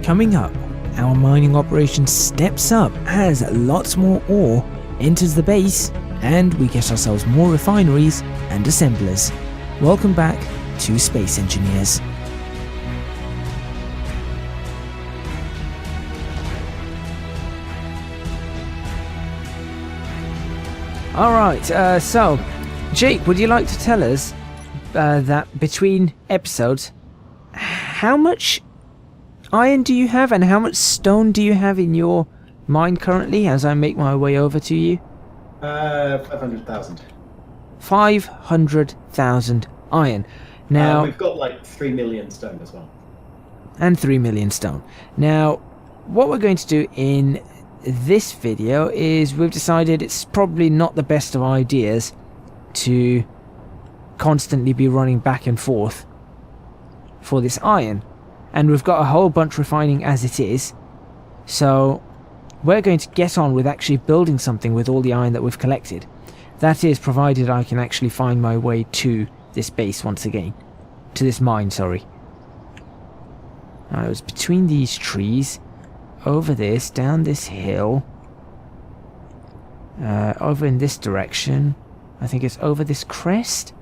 Coming up, our mining operation steps up as lots more ore enters the base and we get ourselves more refineries and assemblers. Welcome back to Space Engineers. Alright, so Jake, would you like to tell us that between episodes, how much iron do you have and how much stone do you have in your mine currently as I make my way over to you? 500,000. 500,000 iron. Now we've got like 3 million stone as well. And 3 million stone. Now, what we're going to do in this video is we've decided it's probably not the best of ideas to constantly be running back and forth for this iron. And we've got a whole bunch refining as it is. So we're going to get on with actually building something with all the iron that we've collected. That is, provided I can actually find my way to this base once again. To this mine, sorry. Now, it was between these trees, over this, down this hill, over in this direction. I think it's over this crest.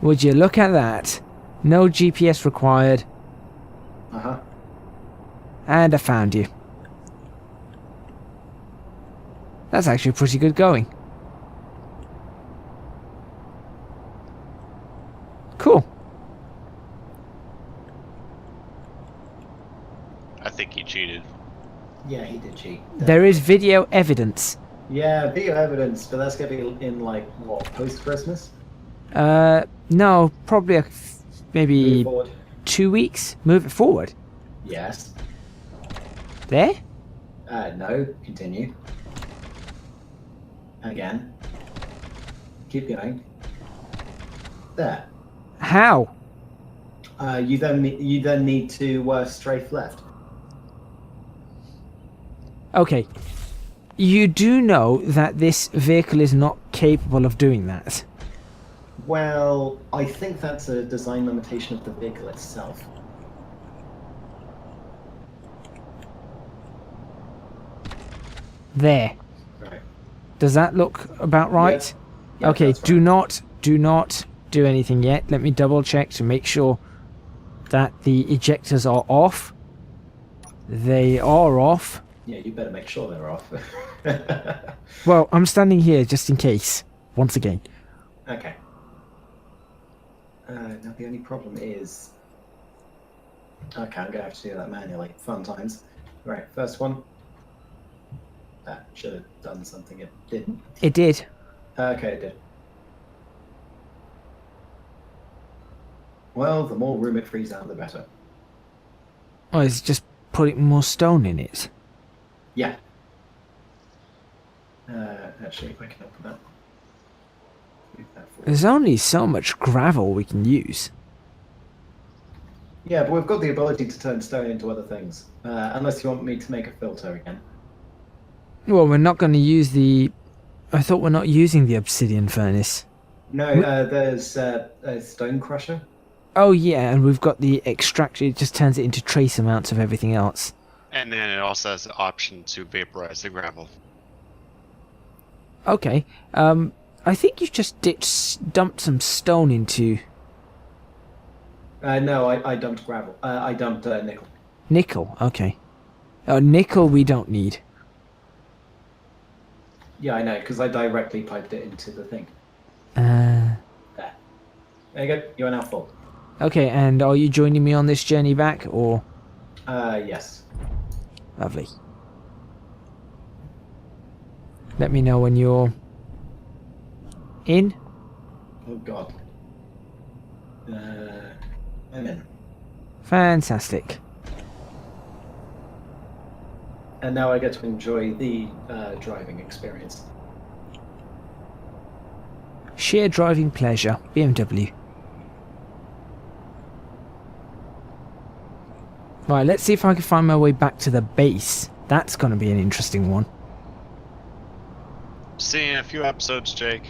Would you look at that? No GPS required. Uh-huh. And I found you. That's actually pretty good going. Cool. I think he cheated. Yeah, he did cheat. There is video evidence. Yeah, video evidence, but that's going to be in like, what, post-Christmas? No, probably maybe Move forward. 2 weeks. Move it forward. Yes. There? No, continue. Again. Keep going. There. How? You then need to strafe left. Okay. You do know that this vehicle is not capable of doing that. Well, I think that's a design limitation of the vehicle itself. There. Right. Does that look about right? Yes. Yeah, Okay, that's do right. not do anything yet. Let me double check to make sure that the ejectors are off. They are off. Yeah, you better make sure they're off. Well, I'm standing here just in case, once again. Okay. Now the only problem is... Okay, I'm going to have to do that manually. Fun times. Right, first one. That should have done something. It didn't. It did. Okay, it did. Well, the more room it frees out, the better. Oh, it's just putting more stone in it. Yeah. Actually, if I can open that. Move that forward. There's only so much gravel we can use. Yeah, but we've got the ability to turn stone into other things. Unless you want me to make a filter again. Well, we're not going to use the... I thought we're not using the obsidian furnace. No, there's a stone crusher. Oh yeah, and we've got the extractor. It just turns it into trace amounts of everything else. And then it also has the option to vaporize the gravel. Okay. I think you just dumped some stone into... No, I dumped gravel. I dumped nickel. Nickel, okay. Nickel we don't need. Yeah, I know, because I directly piped it into the thing. Uh... There. There you go. You are now full. Okay, and are you joining me on this journey back, or...? Yes. Lovely. Let me know when you're... in? Oh, God. I'm in. Fantastic. And now I get to enjoy the driving experience. Sheer driving pleasure. BMW. Right, let's see if I can find my way back to the base. That's going to be an interesting one. See you in a few episodes, Jake.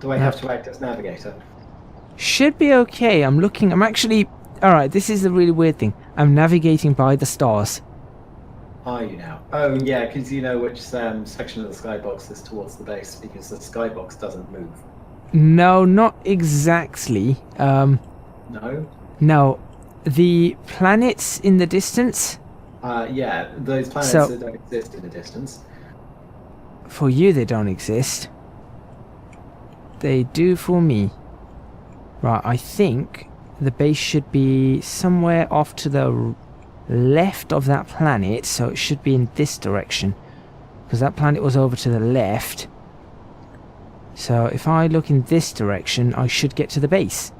Do I have to act as navigator? Should be okay. I'm actually... Alright, this is the really weird thing. I'm navigating by the stars. Are you now? Oh, yeah, because you know which section of the skybox is towards the base, because the skybox doesn't move. No, not exactly. No? No. The planets in the distance... Yeah, those planets So- that don't exist in the distance. For you, they don't exist. They do for me. Right, I think the base should be somewhere off to the left of that planet, so it should be in this direction. Because that planet was over to the left. So if I look in this direction, I should get to the base.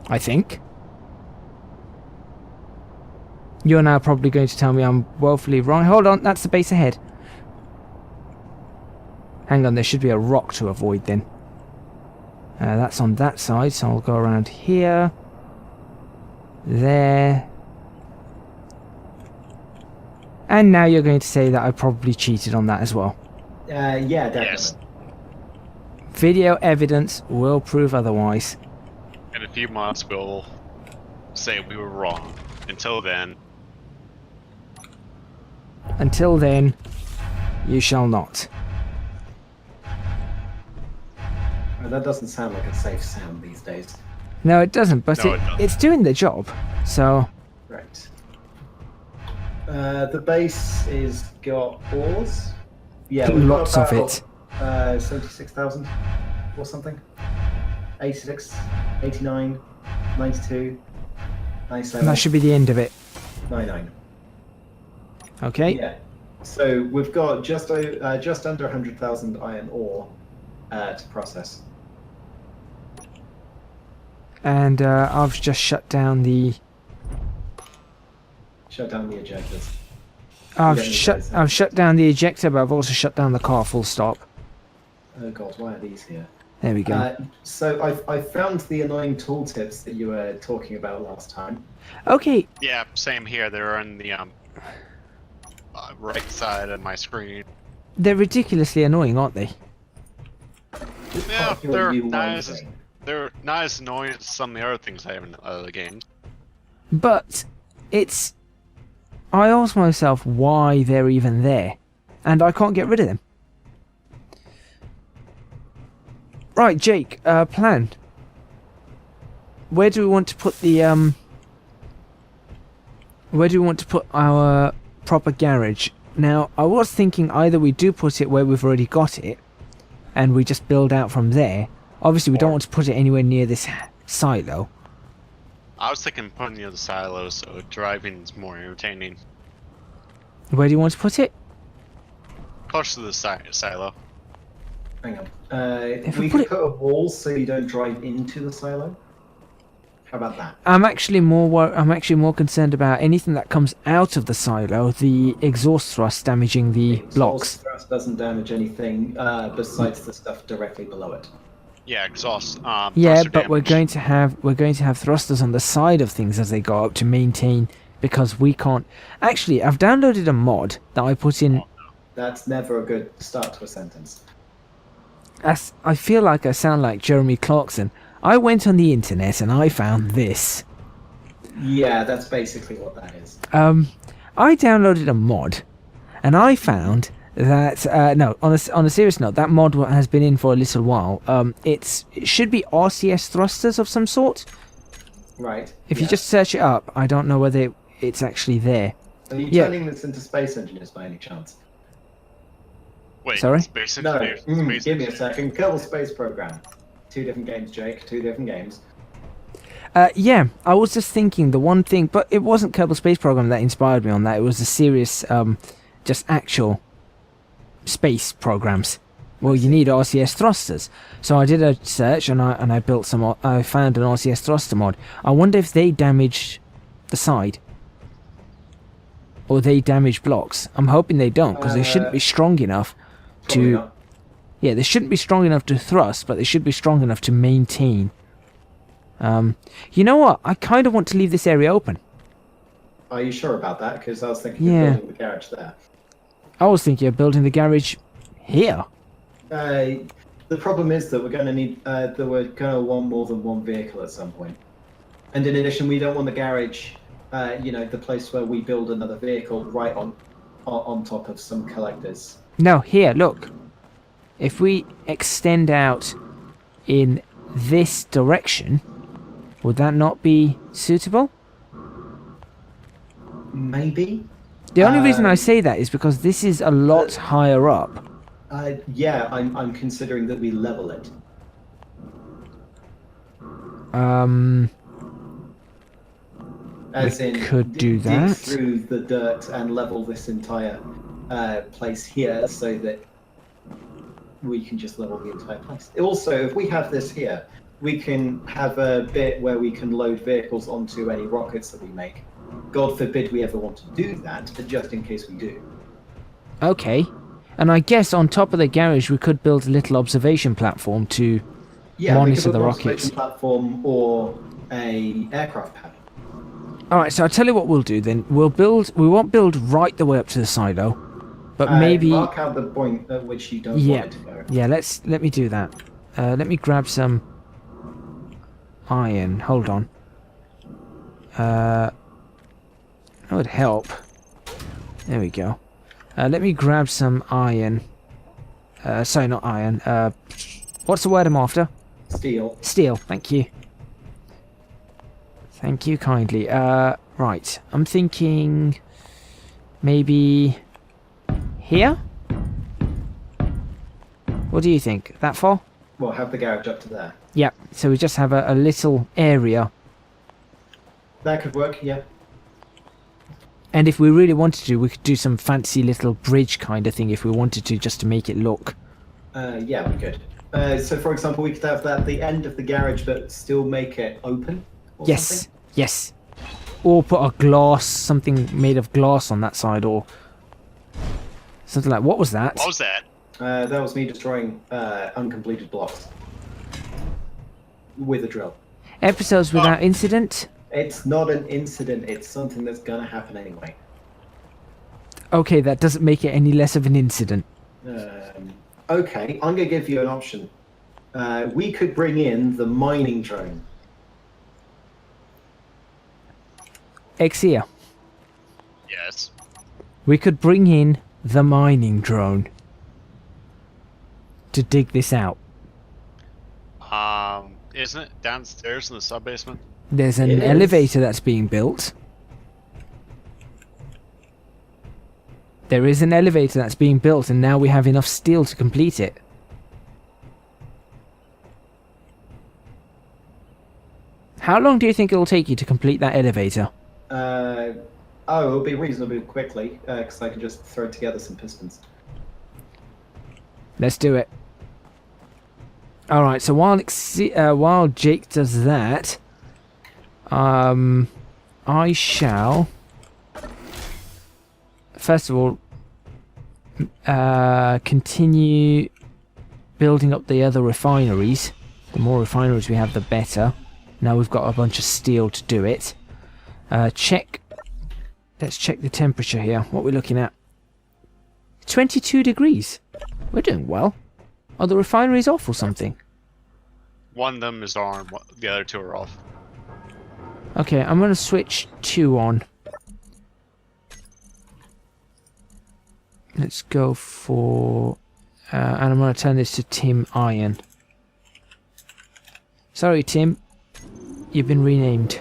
I think. You're now probably going to tell me I'm woefully wrong. Hold on, that's the base ahead. Hang on, there should be a rock to avoid then. That's on that side, so I'll go around here. There. And now you're going to say that I probably cheated on that as well. Yeah, definitely. Yes. Video evidence will prove otherwise. In a few months, we'll say we were wrong. Until then, Until then, you shall not. That doesn't sound like a safe sound these days. No, it doesn't, but No, it doesn't. it's doing the job. So, Right. The base is got ores. Yeah, we've got lots of about, it. 76,000 or something. 86, 89, 92, 97, And that should be the end of it. 99. Okay? Yeah. So we've got just under 100,000 iron ore to process. And I've just shut down the... Shut down the ejectors. I've don't need those. shut down the ejector, but I've also shut down the car full stop. Oh god, why are these here? There we go. So I found the annoying tooltips that you were talking about last time. Okay, yeah, same here. They're on the right side of my screen. they're ridiculously annoying, aren't they? Yeah, Fuck your they're U1 nice. thing. They're not as annoying as some of the other things I have in other games. But it's... I ask myself why they're even there, and I can't get rid of them. Right, Jake, plan. Where do we want to put the, Where do we want to put our proper garage? Now, I was thinking either we do put it where we've already got it, and we just build out from there. Obviously, we don't want to put it anywhere near this silo. I was thinking putting near the silos, so driving is more entertaining. Where do you want to put it? Close to the silo. Hang on. If We we put could it- put a wall so you don't drive into the silo. How about that? I'm actually more concerned about anything that comes out of the silo, the exhaust thrust damaging the blocks. Exhaust thrust doesn't damage anything besides the stuff directly below it. Yeah, exhaust. Yeah, thruster but we're damage. going to have thrusters on the side of things as they go up to maintain, because we can't. Actually, I've downloaded a mod that I put in. That's never a good start to a sentence. I feel like I sound like Jeremy Clarkson. I went on the internet and I found this. Yeah, that's basically what that is. I downloaded a mod, and I found that no, on a serious note, that mod has been in for a little while. It should be RCS thrusters of some sort. Right. If you yeah. just search it up, I don't know whether it's actually there. Are you yeah. turning this into Space Engineers by any chance? Wait, Sorry? Space No. Engineers. Space Give me a Engineers. second. Kerbal Space Program. 2 different games, Jake. 2 different games. Yeah, I was just thinking the one thing, but it wasn't Kerbal Space Program that inspired me on that. It was the serious, just actual space programs. Well, you need RCS thrusters, so I did a search and I built some. I found an RCS thruster mod. I wonder if they damage the side, or they damage blocks. I'm hoping they don't, because they shouldn't be strong enough Probably to. not. Yeah, they shouldn't be strong enough to thrust, but they should be strong enough to maintain. You know what? I kind of want to leave this area open. Are you sure about that? Because I was thinking Yeah. of building the garage there. I was thinking of building the garage here. The The problem is that we're going to need that we're going to want more than one vehicle at some point. And in addition, we don't want the garage, the place where we build another vehicle right on top of some collectors. No, here, look. If we extend out in this direction, would that not be suitable? Maybe. The only reason I say that is because this is a lot higher up. Yeah, I'm considering that we level it. As in, could do dig that. through the dirt and level this entire place here, so that we can just level the entire place. Also, if we have this here, we can have a bit where we can load vehicles onto any rockets that we make. God forbid we ever want to do that, but just in case we do. Okay. And I guess on top of the garage we could build a little observation platform to monitor the rockets. Platform or a aircraft pad. Alright, so I'll tell you what we'll do then. We won't build right the way up to the silo, but maybe... Mark out the point at which you don't want it to go. Yeah, let me do that. Let me grab some iron. Hold on. That would help. There we go. Let me grab some iron. Sorry, not iron. What's the word I'm after? Steel. Steel, thank you. Thank you kindly. Right, I'm thinking maybe here? What do you think? That far? Well, have the garage up to there. Yeah, so we just have a little area. That could work, yeah. And if we really wanted to, we could do some fancy little bridge kind of thing if we wanted to, just to make it look. Yeah, we could. So, for example, we could have that at the end of the garage, but still make it open. Or Yes, something. yes. Or put a glass, something made of glass on that side, or something like. What was that? What was that? That was me destroying uncompleted blocks with a drill. Episodes without incident. It's not an incident. It's something that's gonna happen anyway. Okay, that doesn't make it any less of an incident. Okay, I'm gonna give you an option. We could bring in the mining drone. Exia. Yes. We could bring in the mining drone to dig this out. Isn't it downstairs in the sub-basement? There's an It is. elevator that's being built. There is an elevator that's being built, and now we have enough steel to complete it. How long do you think it'll take you to complete that elevator? It'll be reasonably quickly, because I can just throw together some pistons. Let's do it. Alright, so while Jake does that, I shall, first of all, continue building up the other refineries. The more refineries we have, the better. Now we've got a bunch of steel to do it. Let's check the temperature here. What we're looking at. 22 degrees. We're doing well. Are the refineries off or something? One of them is on, the other two are off. Okay, I'm going to switch 2 on. Let's go for... and I'm going to turn this to Tim Iron. Sorry, Tim. You've been renamed.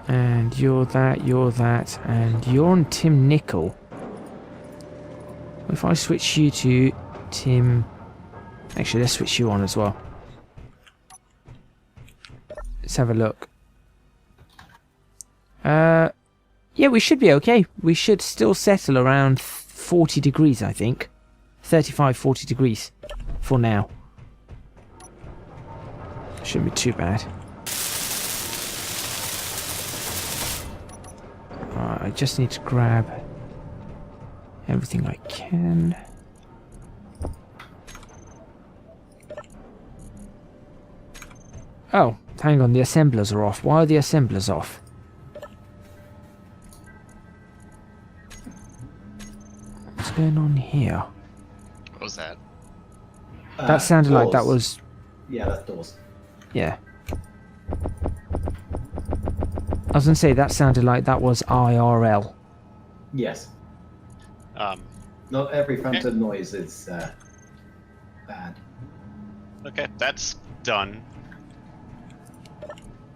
And you're that, and you're on Tim Nickel. If I switch you to Tim... Actually, let's switch you on as well. Let's have a look. Yeah, we should be okay. We should still settle around 40 degrees, I think. 35, 40 degrees for now. Shouldn't be too bad. I just need to grab everything I can. Oh, hang on, the assemblers are off. Why are the assemblers off? Let's going on here? What was that? That sounded like that doors. was... Yeah, that's doors. Yeah. I was going to say, that sounded like that was IRL. Yes. Um, Not every phantom noise is bad. okay, that's done.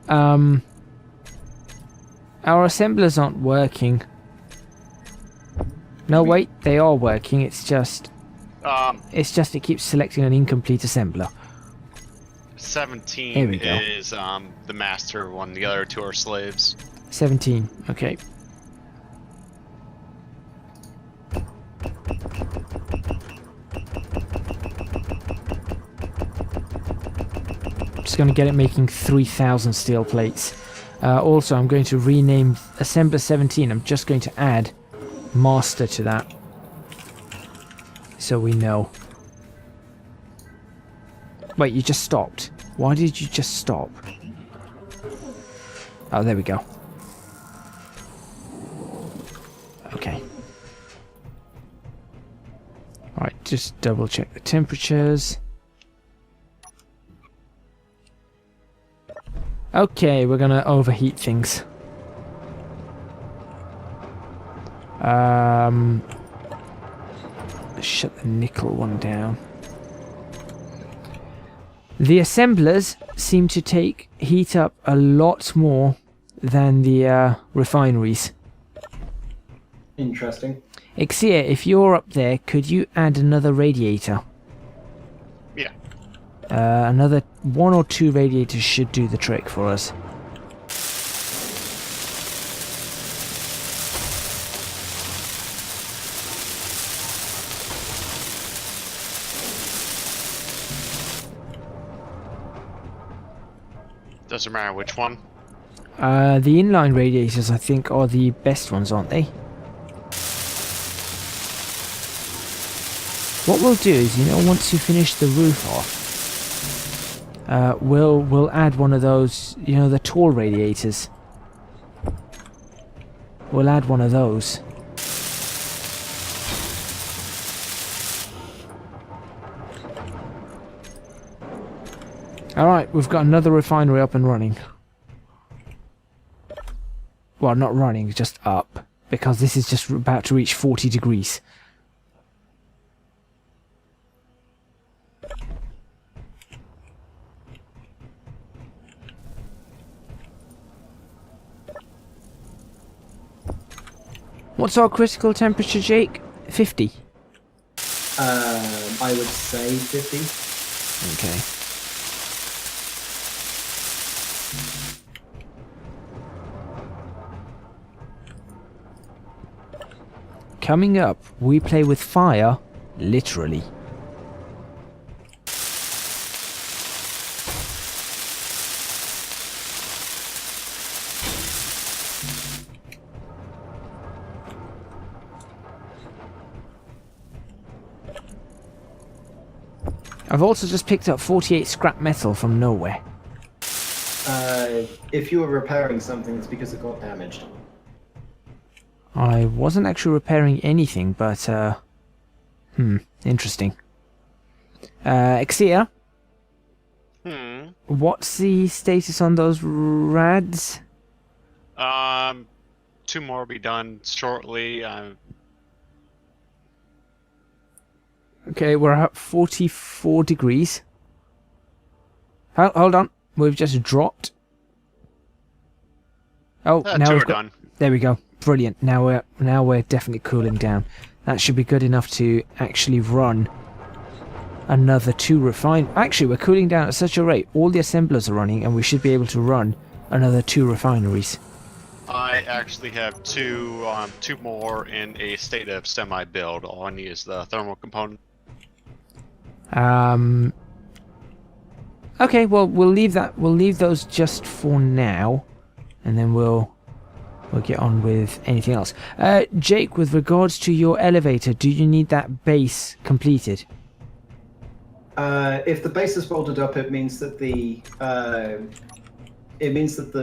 Our assemblers aren't working. No, wait, they are working. It's just it keeps selecting an incomplete assembler. 17 Here we go. is the master one. The other two are slaves. 17. Okay. Just going to get it making 3,000 steel plates. Also, I'm going to rename Assembler 17. I'm just going to add Master to that, so we know. Wait, you just stopped. Why did you just stop? Oh, there we go. Okay. Alright, just double check the temperatures. Okay, we're gonna overheat things. Shut the nickel one down. The assemblers seem to take heat up a lot more than the refineries. Interesting. Ixia, if you're up there, could you add another radiator? Yeah. Another 1 or 2 radiators should do the trick for us. Doesn't matter which one. The inline radiators, I think, are the best ones, aren't they? What we'll do is, you know, once you finish the roof off, we'll add one of those, you know, the tall radiators. We'll add one of those. Alright, we've got another refinery up and running. Well, not running, just up. Because this is just about to reach 40 degrees. What's our critical temperature, Jake? 50? I would say 50. Okay. Coming up, we play with fire, literally. I've also just picked up 48 scrap metal from nowhere. If you were repairing something, it's because it got damaged. I wasn't actually repairing anything, but, interesting. Ixia? What's the status on those rads? 2 more will be done shortly. Okay, we're at 44 degrees. Hold on, we've just dropped. Oh, now 2 we've are got... done. There we go. Brilliant. Now we're definitely cooling down. That should be good enough to actually run another 2 refine. Actually, we're cooling down at such a rate. All the assemblers are running, and we should be able to run another 2 refineries. I actually have 2 more in a state of semi-build. All I need is the thermal component. Okay, well, we'll leave that. We'll leave those just for now, and then we'll get on with anything else. Jake, with regards to your elevator, do you need that base completed? If the base is bolted up, it means that the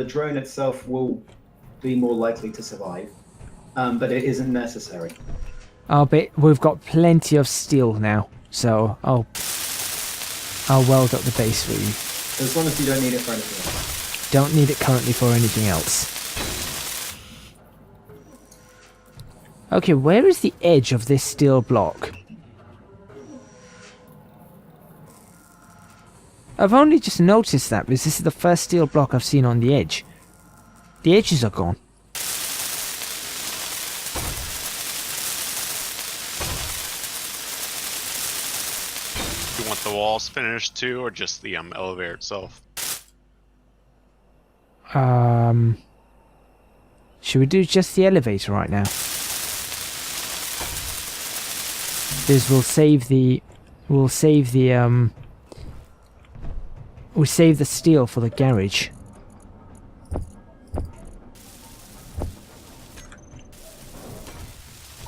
drone itself will be more likely to survive, but it isn't necessary. We've got plenty of steel now, so I'll weld up the base for you. As long as you don't need it for anything else. Don't need it currently for anything else. Okay, where is the edge of this steel block? I've only just noticed that because this is the first steel block I've seen on the edge. The edges are gone. You want the walls finished too, or just the elevator itself? Should we do just the elevator right now? This will save the steel for the garage.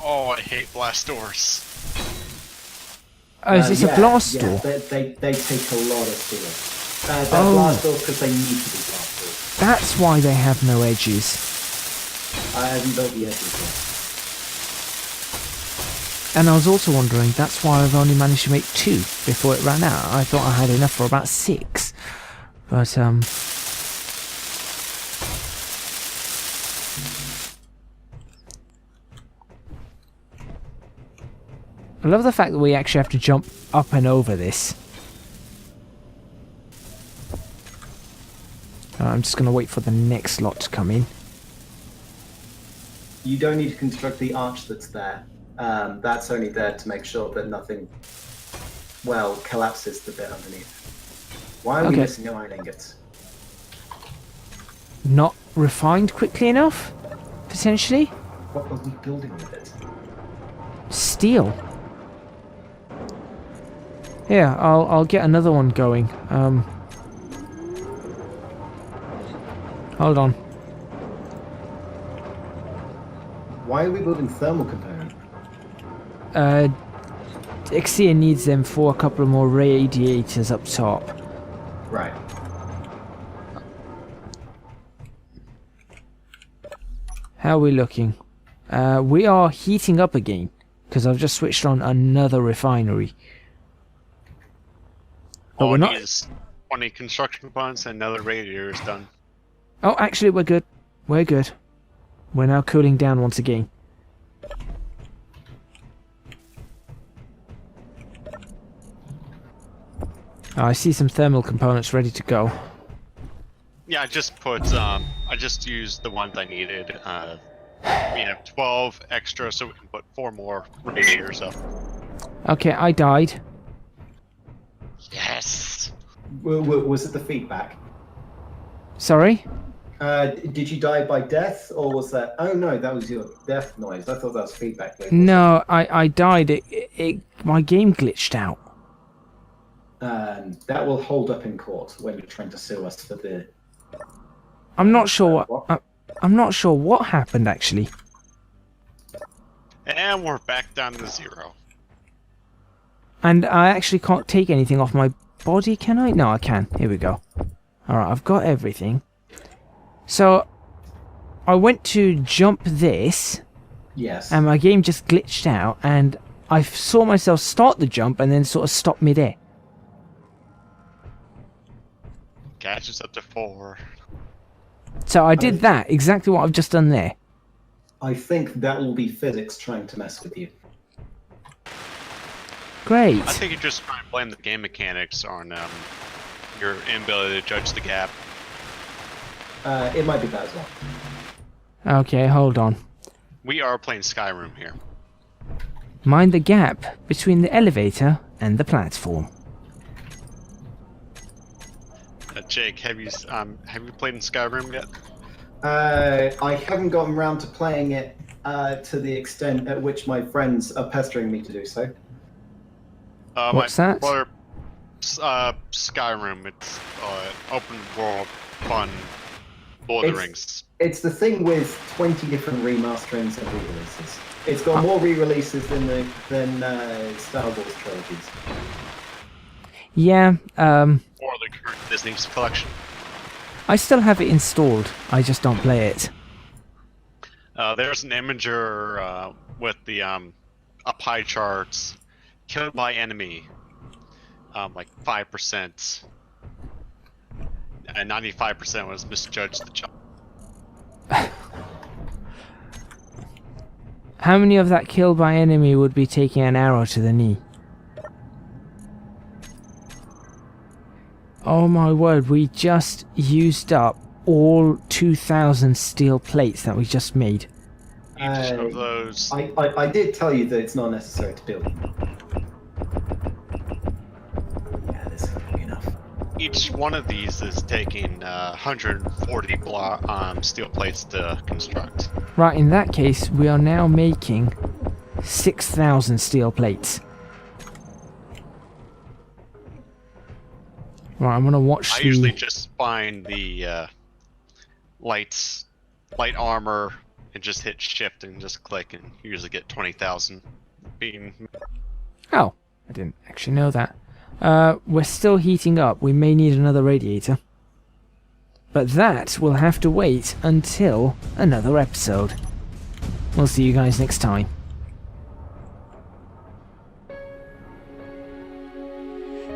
Oh, I hate blast doors. Oh, is this a blast door? They take a lot of steel. They're blast doors because they need to be blast doors. That's why they have no edges. I haven't built the edges yet. And I was also wondering, that's why I've only managed to make 2 before it ran out. I thought I had enough for about 6. But, I love the fact that we actually have to jump up and over this. I'm just going to wait for the next lot to come in. You don't need to construct the arch that's there. That's only there to make sure that nothing, well, collapses the bit underneath. Why are we missing no iron ingots? Not refined quickly enough? Potentially? What are we building with it? Steel. Here, I'll get another one going. Hold on. Why are we building thermal component? Ixia needs them for a couple of more radiators up top. Right. How are we looking? We are heating up again, because I've just switched on another refinery. But All we're it not... needs 20 construction components and another radiator is done. Oh, actually, we're good. We're good. We're now cooling down once again. Oh, I see some thermal components ready to go. Yeah, I just used the ones I needed. We have 12 extra, so we can put 4 more radiators up. Okay, I died. Yes! Was it the feedback? Sorry? Did you die by death, or was that... Oh no, that was your death noise. I thought that was feedback. No, I died. My game glitched out. That will hold up in court when you're trying to sue us for the... I'm not sure what... I'm not sure what happened, actually. And we're back down to 0. And I actually can't take anything off my body, can I? No, I can. Here we go. Alright, I've got everything. So, I went to jump this. Yes. And my game just glitched out, and I saw myself start the jump and then sort of stop midair. Gadgets up to 4. So I did that, exactly what I've just done there. I think that will be physics trying to mess with you. Great. I think you just try and blame the game mechanics on your inability to judge the gap. It might be that as well. Okay, hold on. We are playing Skyrim here. Mind the gap between the elevator and the platform. Jake, have you played in Skyrim yet? I haven't gotten around to playing it to the extent at which my friends are pestering me to do so. What's that? Brother, Skyrim. It's open world, fun, Lord of the Rings. It's the thing with 20 different remasterings and re-releases. It's got more re-releases than Star Wars trilogies. Yeah, Or the current Disney's collection. I still have it installed. I just don't play it. There's an imager with the a pie chart, killed by enemy, like 5%, and 95% was misjudged the job. How many of that killed by enemy would be taking an arrow to the knee? Oh my word, we just used up all 2,000 steel plates that we just made. Each of those. I did tell you that it's not necessary to build. Yeah, this is gonna be enough. Each one of these is taking 140 steel plates to construct. Right, in that case, we are now making 6,000 steel plates. Right, I'm gonna watch I usually just find the light armor and just hit shift and just click, and usually get 20,000 being. Oh, I didn't actually know that. We're still heating up. We may need another radiator. But that will have to wait until another episode. We'll see you guys next time.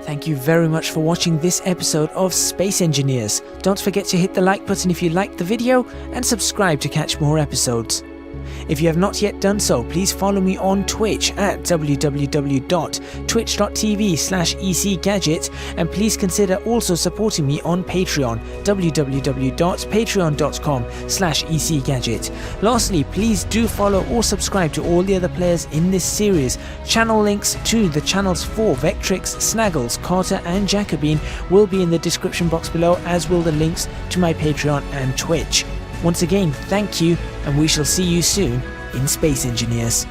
Thank you very much for watching this episode of Space Engineers. Don't forget to hit the like button if you liked the video and subscribe to catch more episodes. If you have not yet done so, please follow me on Twitch at www.twitch.tv/ecgadget, and please consider also supporting me on Patreon, www.patreon.com/ecgadget. Lastly, please do follow or subscribe to all the other players in this series. Channel links to the channels for Vectrix, Snaggles, Carter and Jacobine will be in the description box below, as will the links to my Patreon and Twitch. Once again, thank you, and we shall see you soon in Space Engineers.